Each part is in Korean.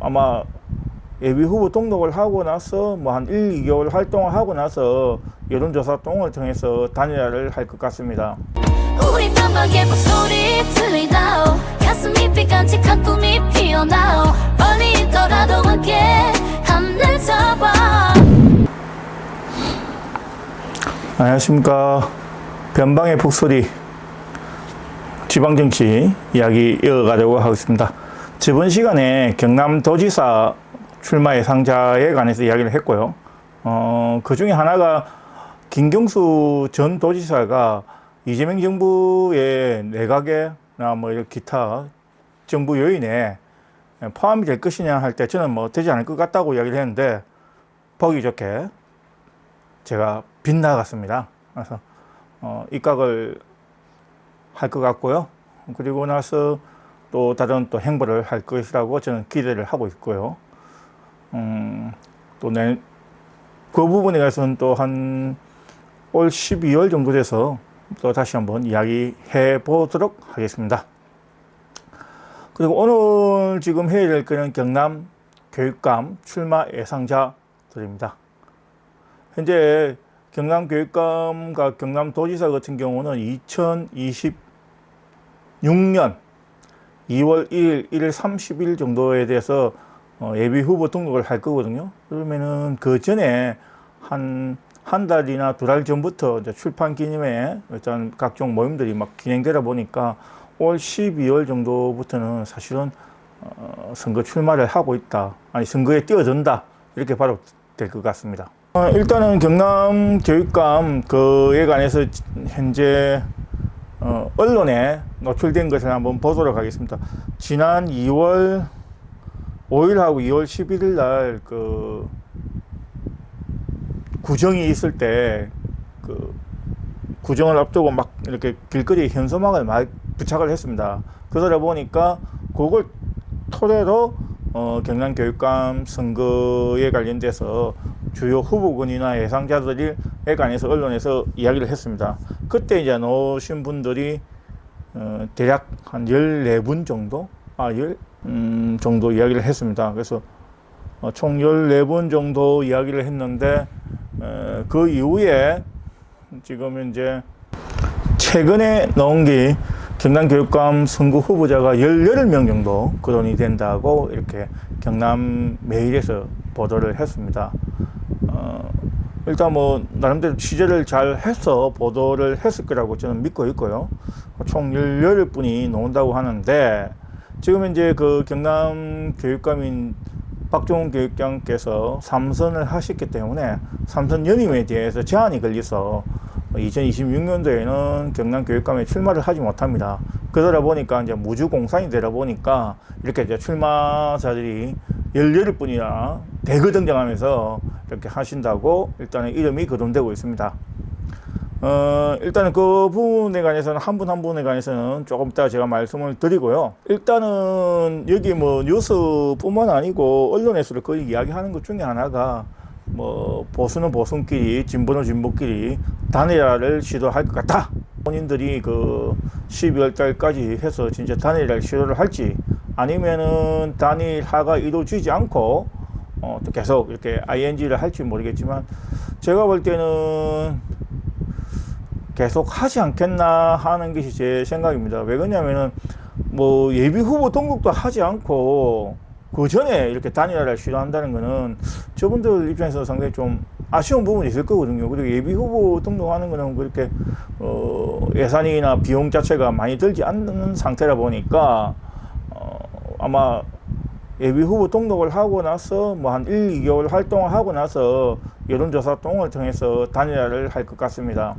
아마 예비후보 등록을 하고 나서 뭐 한 1, 2개월 활동을 하고 나서 여론조사 똥을 통해서 단일화를 할 것 같습니다. 우리 깜빡이 목소리 들리나오 가슴이 삐간직한 꿈이 피어나오 멀리 있더라도 함께 하늘 잡아. 안녕하십니까. 변방의 북소리 지방정치 이야기 이어가려고 하고 있습니다. 저번 시간에 경남도지사 출마 예상자에 관해서 이야기를 했고요. 그 중에 하나가 김경수 전 도지사가 이재명 정부의 내각에나 뭐 기타 정부 요인에 포함이 될 것이냐 할 때 저는 뭐 되지 않을 것 같다고 이야기를 했는데 보기 좋게 제가 빗나갔습니다. 그래서 입각을 할 것 같고요. 그리고 나서 또 다른 또 행보를 할 것이라고 저는 기대를 하고 있고요. 또 그 부분에 대해서는 또 한 올 12월 정도 돼서 또 다시 한번 이야기해 보도록 하겠습니다. 그리고 오늘 지금 해야 될 거는 경남 교육감 출마 예상자들입니다. 현재 경남 교육감과 경남도지사 같은 경우는 2026년 2월 1일, 1일 30일 정도에 대해서 예비 후보 등록을 할 거거든요. 그러면은 그 전에 한 달이나 두 달 전부터 이제 출판 기념회 일단 각종 모임들이 막 진행되다 보니까 올 12월 정도부터는 사실은 선거 출마를 하고 있다. 아니, 선거에 뛰어든다. 이렇게 봐도 될 것 같습니다. 일단은 경남 교육감 그에 관해서 현재 언론에 노출된 것을 한번 보도록 하겠습니다. 지난 2월 5일하고 2월 11일 날 그 구정이 있을 때 그 구정을 앞두고 막 이렇게 길거리에 현수막을 막 부착을 했습니다. 그러다 보니까 그걸 토대로 경남 교육감 선거에 관련돼서 주요 후보군이나 예상자들에 관해서 언론에서 이야기를 했습니다. 그때 이제 나오신 분들이 대략 한 14분 정도, 정도 이야기를 했습니다. 그래서 총 14분 정도 이야기를 했는데 그 이후에 지금 현재 최근에 나온 게 경남교육감 선거 후보자가 18명 정도 거론이 된다고 이렇게 경남 메일에서 보도를 했습니다. 일단 뭐 나름대로 취재를 잘 해서 보도를 했을 거라고 저는 믿고 있고요. 총 18분이 나온다고 하는데 지금 이제 그 경남 교육감인 박종훈 교육장께서 3선을 하셨기 때문에 3선 연임에 대해서 제한이 걸려서 2026년도에는 경남 교육감에 출마를 하지 못합니다. 그러다 보니까 이제 무주공산이 되다 보니까 이렇게 이제 출마자들이 18분이나 대거 등장하면서 이렇게 하신다고 일단은 이름이 거론되고 있습니다. 일단은 그 부분에 관해서는 한 분 한 분에 관해서는 조금 이따 제가 말씀을 드리고요. 일단은 여기 뭐 뉴스뿐만 아니고 언론에서도 거의 이야기하는 것 중에 하나가 뭐 보수는 보수끼리 진보는 진보끼리 단일화를 시도할 것 같다. 본인들이 그 12월 달까지 해서 진짜 단일화를 시도를 할지 아니면은 단일화가 이루어지지 않고 또 계속 이렇게 ING를 할지 모르겠지만 제가 볼 때는 계속 하지 않겠나 하는 것이 제 생각입니다. 왜 그러냐면은 뭐 예비 후보 등록도 하지 않고 그 전에 이렇게 단일화를 시도한다는 거는 저분들 입장에서 상당히 좀 아쉬운 부분이 있을 거거든요. 그리고 예비 후보 등록하는 거는 그렇게 예산이나 비용 자체가 많이 들지 않는 상태라 보니까 아마 예비 후보 등록을 하고 나서 뭐 한 1, 2개월 활동을 하고 나서 여론조사 똥을 통해서 단일화를 할 것 같습니다.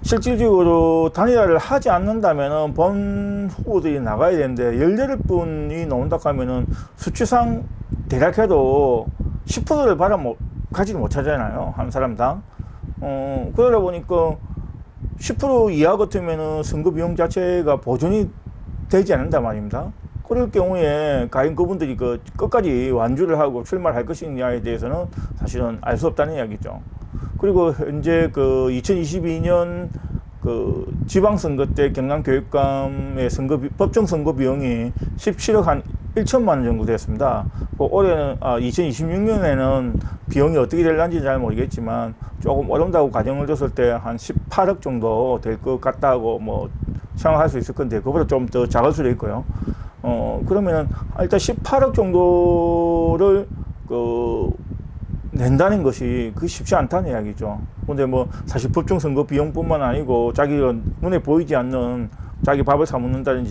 실질적으로 단일화를 하지 않는다면은 본 후보들이 나가야 되는데 18분이 나온다 하면은 수치상 대략 해도 10%를 가지도 못하잖아요. 한 사람당. 그러다 보니까 10% 이하 같으면은 선거 비용 자체가 보존이 되지 않는단 말입니다. 그럴 경우에 과연 그분들이 그 끝까지 완주를 하고 출마를 할 것이냐에 대해서는 사실은 알 수 없다는 이야기죠. 그리고 현재 그 2022년 그 지방선거 때 경남교육감의 법정 선거 비용이 17억 한 1천만 원 정도 됐습니다. 올해는 2026년에는 비용이 어떻게 될는지 잘 모르겠지만 조금 어렵다고 가정을 줬을 때 한 18억 정도 될 것 같다고 뭐 생각할 수 있을 건데 그보다 좀 더 작을 수도 있고요. 그러면은 일단 18억 정도를 낸다는 것이 그 쉽지 않다는 이야기죠. 근데 뭐 사실 법정 선거 비용뿐만 아니고 자기가 눈에 보이지 않는 자기 밥을 사 먹는다든지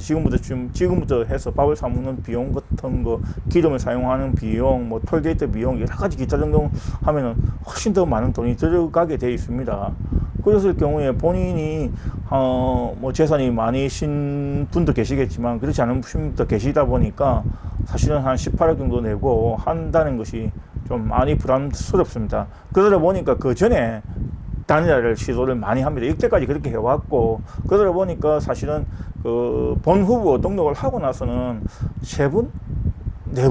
지금부터 해서 밥을 사 먹는 비용 같은 거, 기름을 사용하는 비용, 뭐 톨게이트 비용, 여러 가지 기타 등등 하면은 훨씬 더 많은 돈이 들어가게 돼 있습니다. 그랬을 경우에 본인이 뭐 재산이 많으신 분도 계시겠지만 그렇지 않은 분도 계시다 보니까 사실은 한 18억 정도 내고 한다는 것이 좀 많이 부담스럽습니다. 그러다 보니까 그 전에 단일화를 시도를 많이 합니다. 이때까지 그렇게 해왔고, 그러다 보니까 사실은 본 후보 등록을 하고 나서는 네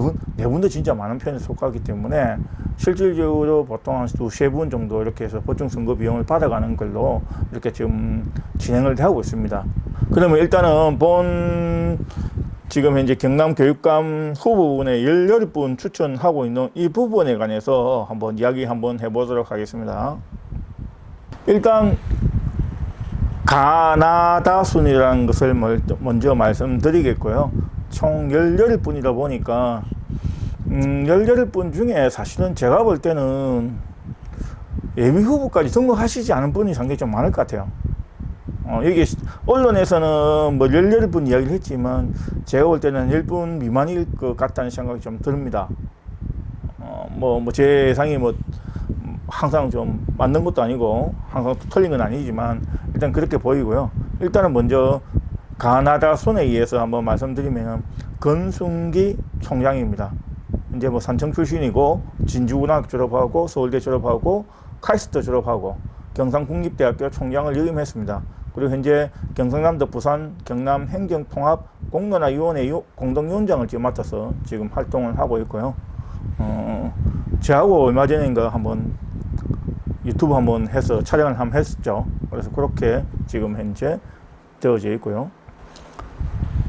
분도 진짜 많은 편에 속하기 때문에 실질적으로 보통 한 두세 분 정도 이렇게 해서 보충 선거 비용을 받아가는 걸로 이렇게 지금 진행을 하고 있습니다. 그러면 일단은 지금 현재 경남교육감 후보군에 18분 추천하고 있는 이 부분에 관해서 한번 이야기 한번 해보도록 하겠습니다. 일단 가나다 순이라는 것을 먼저 말씀드리겠고요. 총 18분이다 보니까 18분 중에 사실은 제가 볼 때는 예비 후보까지 등록하시지 않은 분이 상당히 좀 많을 것 같아요. 이게 언론에서는 뭐 18분 이야기를 했지만 제가 볼 때는 10분 미만일 것 같다는 생각이 좀 듭니다. 제 예상이 항상 좀 맞는 것도 아니고 항상 틀린 건 아니지만 일단 그렇게 보이고요. 일단은 먼저 가나다 순에 의해서 한번 말씀드리면 건순기 총장입니다. 이제 산청 출신이고 진주고등학교 졸업하고 서울대 졸업하고 카이스트 졸업하고 경상국립대학교 총장을 역임했습니다. 그리고 현재 경상남도 부산 경남 행정통합 공론화위원회 공동위원장을 지금 맡아서 지금 활동을 하고 있고요. 저하고 얼마 전인가 한번 유튜브 한번 해서 촬영을 한번 했었죠. 그래서 그렇게 지금 현재 되어져 있고요.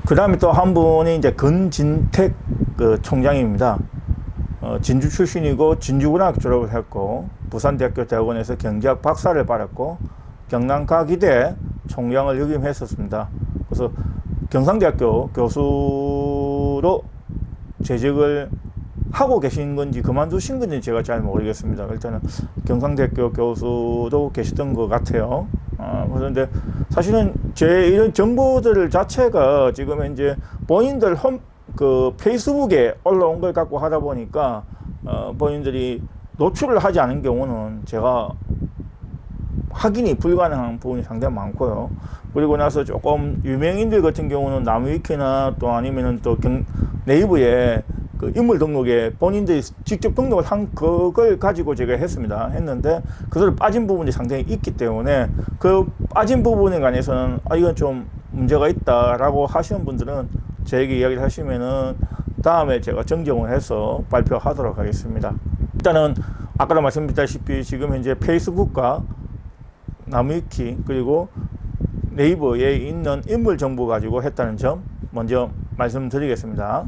그 다음에 또 한 분이 이제 건진택 총장입니다. 진주 출신이고 진주고등학교 졸업을 했고 부산대학교 대학원에서 경제학 박사를 받았고 경남과기대 총장을 역임했었습니다. 그래서 경상대학교 교수로 재직을 하고 계신 건지 그만두신 건지 제가 잘 모르겠습니다. 일단은 경상대학교 교수도 계시던 것 같아요. 그런데 사실은 제 이런 정보들 자체가 지금 현재 본인들 페이스북에 올라온 걸 갖고 하다 보니까 본인들이 노출을 하지 않은 경우는 제가 확인이 불가능한 부분이 상당히 많고요. 그리고 나서 조금 유명인들 같은 경우는 나무위키나 또 아니면은 또 네이버에 인물 등록에 본인들이 직접 등록을 한 그걸 가지고 제가 했는데 그것을 빠진 부분이 상당히 있기 때문에 그 빠진 부분에 관해서는 이건 좀 문제가 있다라고 하시는 분들은 저에게 이야기를 하시면은 다음에 제가 정정을 해서 발표하도록 하겠습니다. 일단은 아까도 말씀드렸다시피 지금 현재 페이스북과 나무위키 그리고 네이버에 있는 인물 정보 가지고 했다는 점 먼저 말씀드리겠습니다.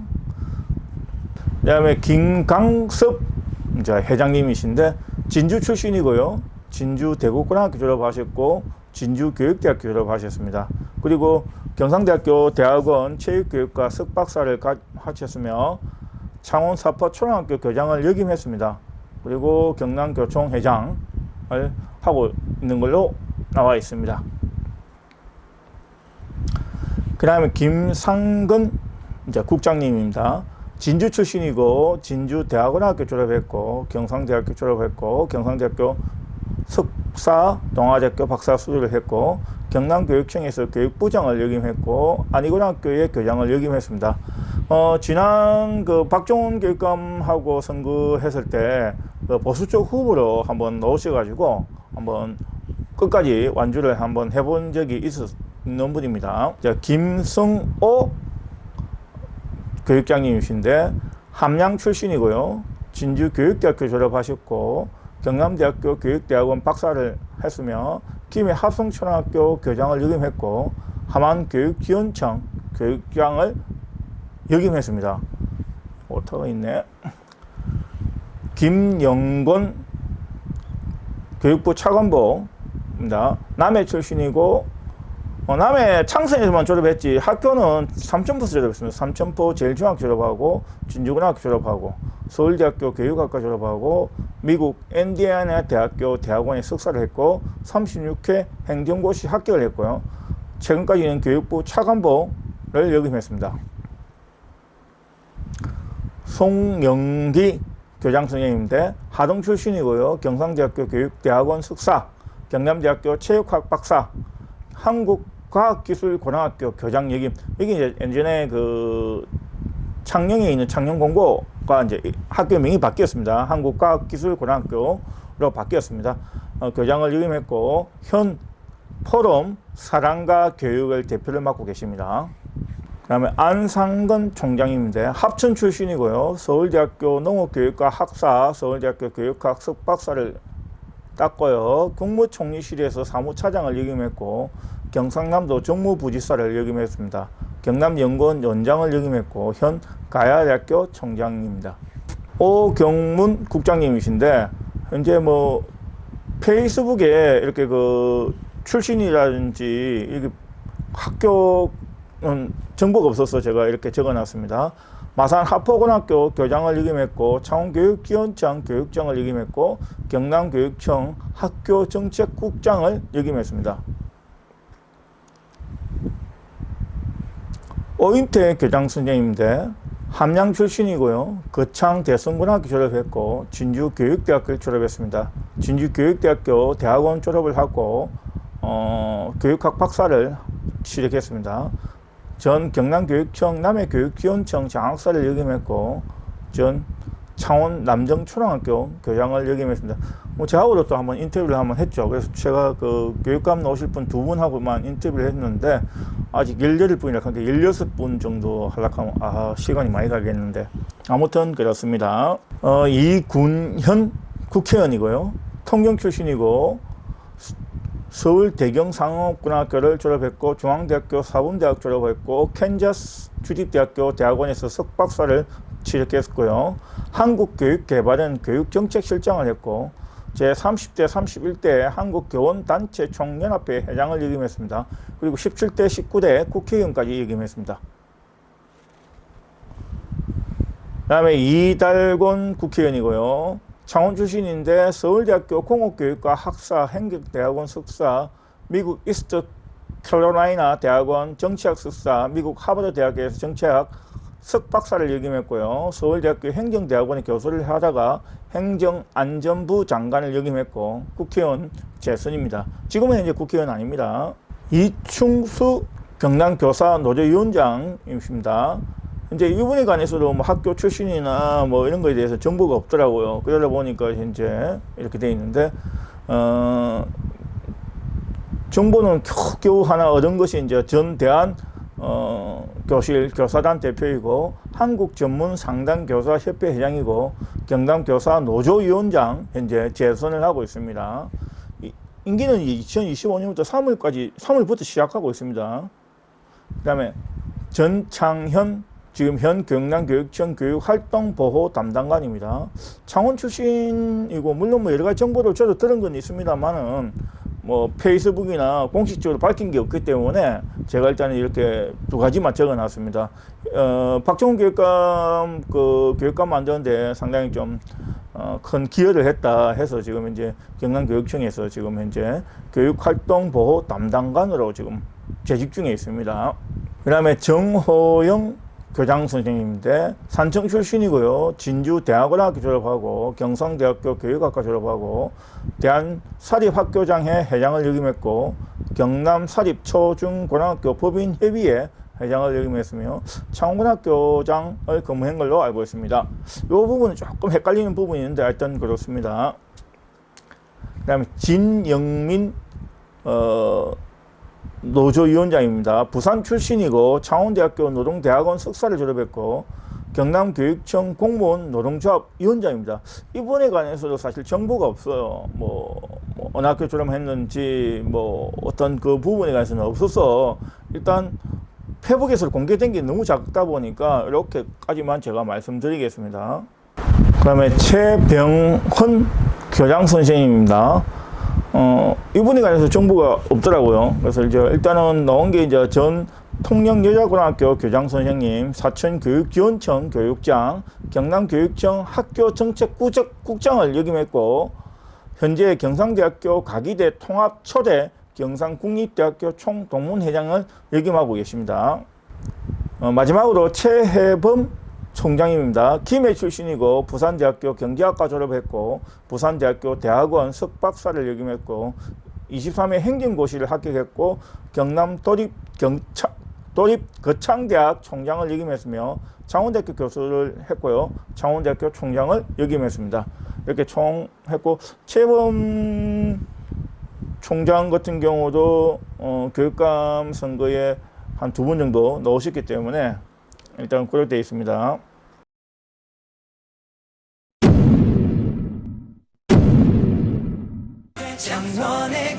그 다음에 김강섭 회장님이신데 진주 출신이고요. 진주 대구고등학교 졸업하셨고 진주교육대학교 졸업하셨습니다. 그리고 경상대학교 대학원 체육교육과 석박사를 하셨으며 창원 사포초등학교 교장을 역임했습니다. 그리고 경남교총 회장을 하고 있는 걸로 나와 있습니다. 그 다음에 김상근 국장님입니다. 진주 출신이고 진주대학원학교 졸업했고 경상대학교 졸업했고 경상대학교 석사 동아대학교 박사 수료를 했고 경남교육청에서 교육부장을 역임했고 안희고등학교의 교장을 역임했습니다. 지난 박종훈 교육감하고 선거했을 때 보수 쪽 후보로 한번 넣으셔가지고 한번 끝까지 완주를 한번 해본 적이 있는 분입니다. 김승호 교육장님이신데 함양 출신이고요. 진주교육대학교 졸업하셨고 경남대학교 교육대학원 박사를 했으며 김해 합성초등학교 교장을 역임했고 함안교육지원청 교육장을 역임했습니다. 오타가 있네. 김영건 교육부 차관보입니다. 남해 출신이고 남해 창성에서만 졸업했지 학교는 삼천포에서 졸업했습니다. 삼천포 제일중학교 졸업하고 진주고등학교 졸업하고 서울대학교 교육학과 졸업하고 미국 인디애나 대학교 대학원에 석사를 했고 36회 행정고시 합격을 했고요. 최근까지는 교육부 차관보를 역임했습니다. 송영기 교장 선생님인데 하동 출신이고요. 경상대학교 교육대학원 석사, 경남대학교 체육학 박사, 한국과학기술고등학교 교장 역임. 여기 이제 예전에 그 창녕에 있는 창녕공고가 이제 학교명이 바뀌었습니다. 한국과학기술고등학교로 바뀌었습니다. 교장을 역임했고 현 포럼 사랑과 교육을 대표를 맡고 계십니다. 그 다음에 안상근 총장님인데 합천 출신이고요. 서울대학교 농업교육과 학사, 서울대학교 교육학 석박사를 땄고요. 국무총리실에서 사무차장을 역임했고 경상남도 정무부지사를 역임했습니다. 경남연구원 원장을 역임했고 현 가야대학교 총장입니다. 오경문 국장님이신데 현재 뭐 페이스북에 이렇게 그 출신이라든지 이렇게 학교는 정보가 없어서 제가 이렇게 적어놨습니다. 마산 하포고등학교 교장을 역임했고 창원교육지원청 교육장을 역임했고 경남교육청 학교정책국장을 역임했습니다. 오인태 교장 선생님인데 함양 출신이고요. 거창 대성고등학교 졸업했고 진주교육대학교를 졸업했습니다. 진주교육대학교 대학원 졸업을 하고 교육학 박사를 취득했습니다. 전 경남교육청 남해교육지원청 장학사를 역임했고 전 창원 남정초등학교 교장을 역임했습니다. 뭐 저하고도 또 한번 인터뷰를 한번 했죠. 그래서 제가 그 교육감 나오실 분 두 분하고만 인터뷰를 했는데 아직 18분이라 하는데 16분 정도 하려고 하면 시간이 많이 가겠는데 아무튼 그렇습니다. 이군현 국회의원이고요. 통경 출신이고 서울 대경상업고등학교를 졸업했고 중앙대학교 사범대학 졸업했고 캔자스 주립대학교 대학원에서 석박사를 취득했고요. 한국교육개발은 교육정책실장을 했고 제30대 31대 한국교원단체 총연합회 회장을 역임했습니다. 그리고 17대 19대 국회의원까지 역임했습니다. 그 다음에 이달곤 국회의원이고요. 창원 출신인데 서울대학교 공업교육과 학사, 행정대학원 석사, 미국 이스트 캐롤라이나 대학원 정치학 석사, 미국 하버드 대학에서 정치학 석박사를 역임했고요. 서울대학교 행정대학원에 교수를 하다가 행정안전부 장관을 역임했고 국회의원 재선입니다. 지금은 현재 국회의원 아닙니다. 이충수 경남교사 노조위원장이십니다. 이제 이분에 관해서도 뭐 학교 출신이나 뭐 이런 거에 대해서 정보가 없더라고요. 그러다 보니까 현재 이렇게 돼 있는데, 정보는 겨우 하나 얻은 것이 이제 전 대한, 교실 교사단 대표이고, 한국전문상담교사협회 회장이고, 경남교사 노조위원장 현재 재선을 하고 있습니다. 임기는 2025년부터 3월부터 시작하고 있습니다. 그 다음에 전창현 지금 현 경남교육청 교육활동보호 담당관입니다. 창원 출신이고 물론 뭐 여러 가지 정보를 저도 들은 건 있습니다만은 뭐 페이스북이나 공식적으로 밝힌 게 없기 때문에 제가 일단은 이렇게 두 가지만 적어놨습니다. 박정훈 교육감 교육감 만드는데 상당히 좀 큰 기여를 했다 해서 지금 이제 경남교육청에서 지금 현재 교육활동보호 담당관으로 지금 재직 중에 있습니다. 그 다음에 정호영 교장 선생님인데 산청 출신이고요. 진주대학원학교 졸업하고 경상대학교 교육학과 졸업하고 대한사립학교장회 회장을 역임했고 경남사립초중고등학교 법인협의회 회장을 역임했으며 창원고등학교장을 근무한 걸로 알고 있습니다. 이 부분은 조금 헷갈리는 부분이 있는데 하여튼 그렇습니다. 그 다음에 진영민 노조위원장입니다. 부산 출신이고 창원대학교 노동대학원 석사를 졸업했고 경남교육청 공무원 노동조합 위원장입니다. 이분에 관해서도 사실 정보가 없어요. 어느 학교 졸업했는지 어떤 그 부분에 관해서는 없어서 일단 페북에서 공개된 게 너무 작다 보니까 이렇게까지만 제가 말씀드리겠습니다. 그다음에 최병헌 교장 선생님입니다. 이분에 관해서 정보가 없더라고요. 그래서 이제 일단은 나온 게 이제 전 통영여자고등학교 교장 선생님, 사천교육지원청 교육장, 경남교육청 학교정책국장을 역임했고, 현재 경상대학교 가기대 통합초대, 경상국립대학교 총동문회장을 역임하고 계십니다. 마지막으로 최혜범 총장입니다. 김해 출신이고 부산대학교 경제학과 졸업했고 부산대학교 대학원 석박사를 역임했고 23회 행정고시를 합격했고 경남 도립거창대학 총장을 역임했으며 창원대학교 교수를 했고요. 창원대학교 총장을 역임했습니다. 이렇게 총 했고 최범 총장 같은 경우도 교육감 선거에 한 2번 정도 넣으셨기 때문에 일단 고려되어 있습니다. 장원의